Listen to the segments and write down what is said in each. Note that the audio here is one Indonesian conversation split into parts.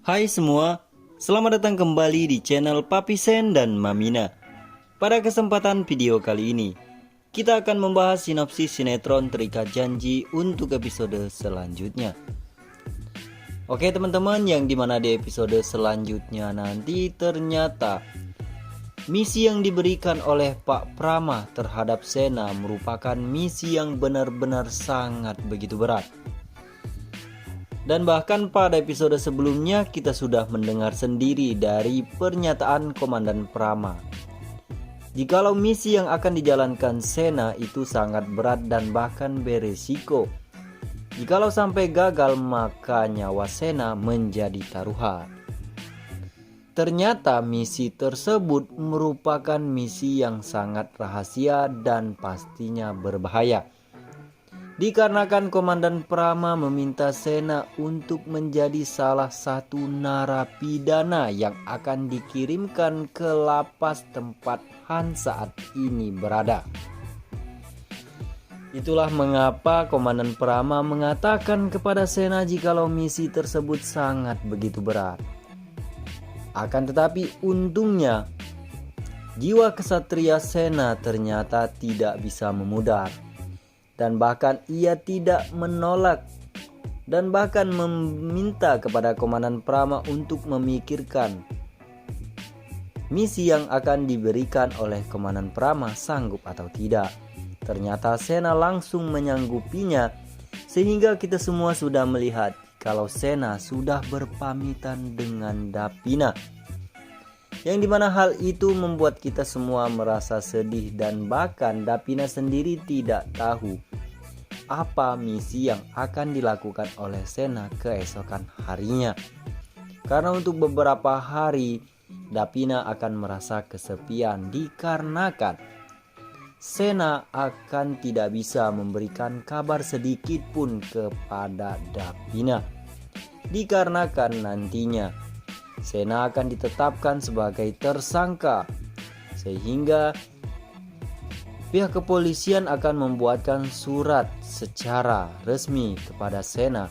Hai semua, selamat datang kembali di channel Papi Sen dan Mamina. Pada kesempatan video kali ini, kita akan membahas sinopsis sinetron Terikat Janji untuk episode selanjutnya. Oke teman-teman, yang dimana di episode selanjutnya nanti ternyata misi yang diberikan oleh Pak Prama terhadap Sena merupakan misi yang benar-benar sangat begitu berat. Dan bahkan pada episode sebelumnya kita sudah mendengar sendiri dari pernyataan Komandan Prama. Jikalau misi yang akan dijalankan Sena itu sangat berat dan bahkan beresiko. Jikalau sampai gagal maka nyawa Sena menjadi taruhan. Ternyata misi tersebut merupakan misi yang sangat rahasia dan pastinya berbahaya. Dikarenakan Komandan Prama meminta Sena untuk menjadi salah satu narapidana yang akan dikirimkan ke lapas tempat Han saat ini berada. Itulah mengapa Komandan Prama mengatakan kepada Sena jikalau misi tersebut sangat begitu berat. Akan tetapi untungnya jiwa kesatria Sena ternyata tidak bisa memudar. Dan bahkan ia tidak menolak dan bahkan meminta kepada Komandan Prama untuk memikirkan misi yang akan diberikan oleh Komandan Prama sanggup atau tidak. Ternyata Sena langsung menyanggupinya sehingga kita semua sudah melihat kalau Sena sudah berpamitan dengan Dapina. Yang dimana hal itu membuat kita semua merasa sedih dan bahkan Dapina sendiri tidak tahu apa misi yang akan dilakukan oleh Sena keesokan harinya. Karena untuk beberapa hari Dapina akan merasa kesepian dikarenakan Sena akan tidak bisa memberikan kabar sedikit pun kepada Dapina. Dikarenakan nantinya Sena akan ditetapkan sebagai tersangka sehingga pihak kepolisian akan membuatkan surat secara resmi kepada Sena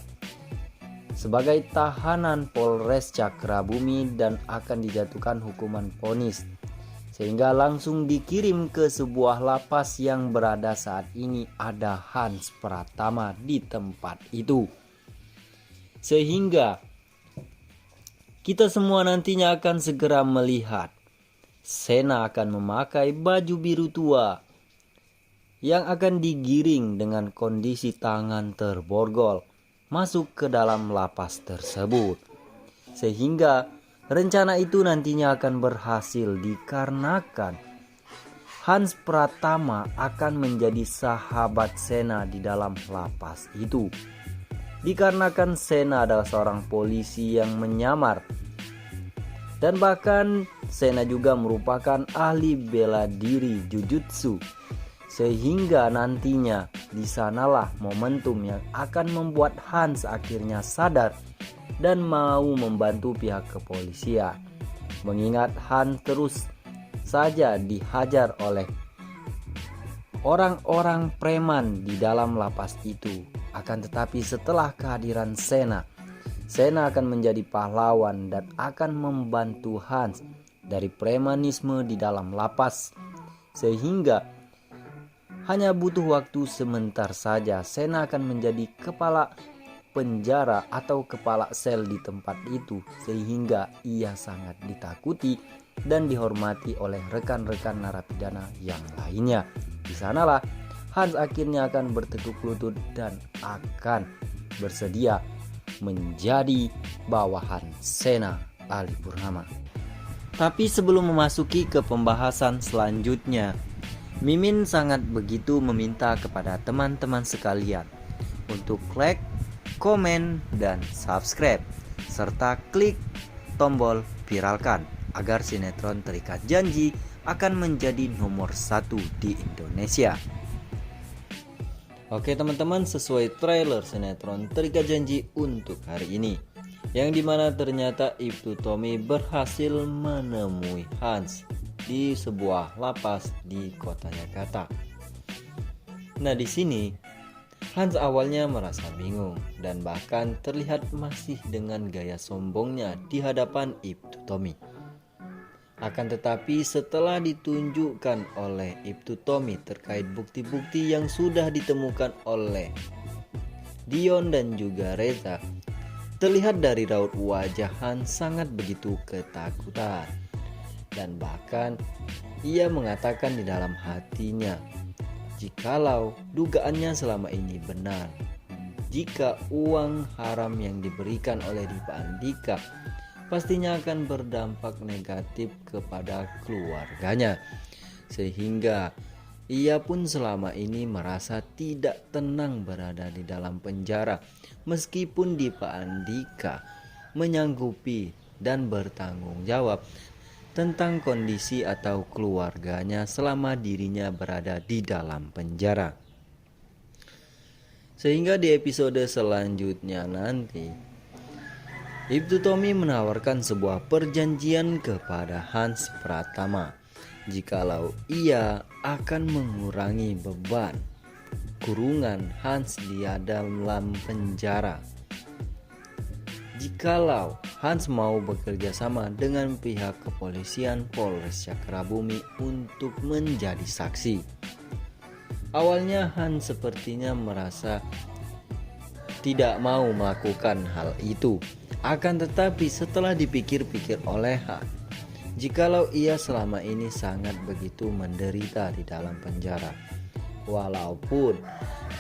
sebagai tahanan Polres Cakrabumi dan akan dijatuhkan hukuman vonis sehingga langsung dikirim ke sebuah lapas yang berada saat ini ada Hans Pratama di tempat itu. Sehingga kita semua nantinya akan segera melihat Sena akan memakai baju biru tua yang akan digiring dengan kondisi tangan terborgol masuk ke dalam lapas tersebut. Sehingga rencana itu nantinya akan berhasil dikarenakan Hans Pratama akan menjadi sahabat Sena di dalam lapas itu. Dikarenakan Sena adalah seorang polisi yang menyamar dan bahkan Sena juga merupakan ahli bela diri jujutsu, sehingga nantinya disanalah momentum yang akan membuat Hans akhirnya sadar dan mau membantu pihak kepolisian. Mengingat Hans terus saja dihajar oleh orang-orang preman di dalam lapas itu. Akan tetapi setelah kehadiran Sena akan menjadi pahlawan dan akan membantu Hans dari premanisme di dalam lapas. Sehingga hanya butuh waktu sebentar saja Sena akan menjadi kepala penjara atau kepala sel di tempat itu. Sehingga ia sangat ditakuti dan dihormati oleh rekan-rekan narapidana yang lainnya. Di sanalah Hans akhirnya akan bertekuk lutut dan akan bersedia menjadi bawahan Sena Ali Purnama. Tapi sebelum memasuki ke pembahasan selanjutnya, Mimin sangat begitu meminta kepada teman-teman sekalian untuk like, komen, dan subscribe serta klik tombol viralkan agar sinetron Terikat Janji akan menjadi nomor 1 di Indonesia. Oke teman-teman, sesuai trailer sinetron Terikat Janji untuk hari ini, yang dimana ternyata Ibtu Tommy berhasil menemui Hans di sebuah lapas di kota Jakarta. Nah di sini Hans awalnya merasa bingung dan bahkan terlihat masih dengan gaya sombongnya di hadapan Ibtu Tommy. Akan tetapi setelah ditunjukkan oleh Ibtu Tommy terkait bukti-bukti yang sudah ditemukan oleh Dion dan juga Reza, terlihat dari raut wajah Hans sangat begitu ketakutan. Dan bahkan ia mengatakan di dalam hatinya, jikalau dugaannya selama ini benar, jika uang haram yang diberikan oleh Dipa Andika pastinya akan berdampak negatif kepada keluarganya, sehingga ia pun selama ini merasa tidak tenang berada di dalam penjara, meskipun Dipa Andika menyanggupi dan bertanggung jawab tentang kondisi atau keluarganya selama dirinya berada di dalam penjara. Sehingga di episode selanjutnya nanti, Ibtu Tommy menawarkan sebuah perjanjian kepada Hans Pratama jikalau ia akan mengurangi beban kurungan Hans di dalam penjara. Jikalau Hans mau bekerja sama dengan pihak kepolisian Polres Cakrabumi untuk menjadi saksi. Awalnya Hans sepertinya merasa tidak mau melakukan hal itu. Akan tetapi setelah dipikir-pikir oleh Hans, jikalau ia selama ini sangat begitu menderita di dalam penjara, walaupun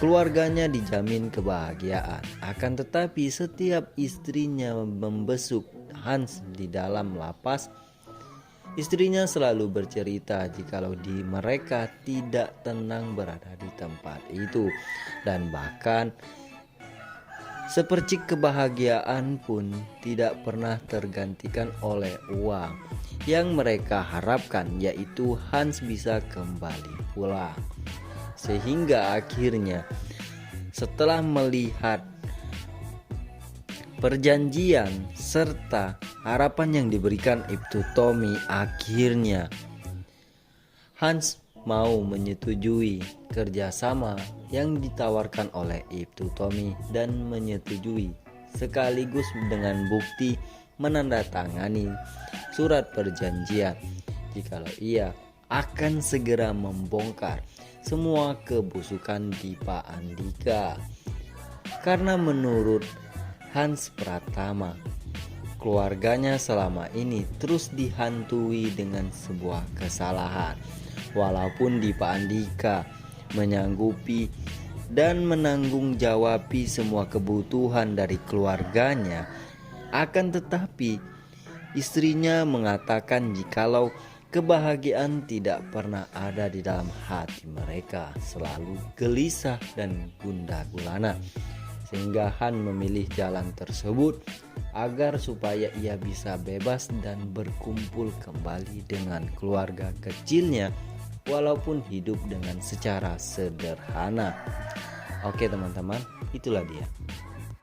keluarganya dijamin kebahagiaan, akan tetapi setiap istrinya membesuk Hans di dalam lapas, istrinya selalu bercerita jikalau mereka tidak tenang berada di tempat itu, dan bahkan sepercik kebahagiaan pun tidak pernah tergantikan oleh uang yang mereka harapkan, yaitu Hans bisa kembali pulang. Sehingga akhirnya setelah melihat perjanjian serta harapan yang diberikan Ibtu Tommy, akhirnya Hans mau menyetujui kerjasama yang ditawarkan oleh Ibtu Tommy dan menyetujui sekaligus dengan bukti menandatangani surat perjanjian jikalau ia akan segera membongkar semua kebusukan Dipa Andika. Karena menurut Hans Pratama, keluarganya selama ini terus dihantui dengan sebuah kesalahan. Walaupun Dipa Andika menyanggupi dan menanggung jawabi semua kebutuhan dari keluarganya, akan tetapi istrinya mengatakan jikalau kebahagiaan tidak pernah ada di dalam hati mereka, selalu gelisah dan gundah gulana. Sehingga Han memilih jalan tersebut agar supaya ia bisa bebas dan berkumpul kembali dengan keluarga kecilnya, walaupun hidup dengan secara sederhana. Oke teman-teman, itulah dia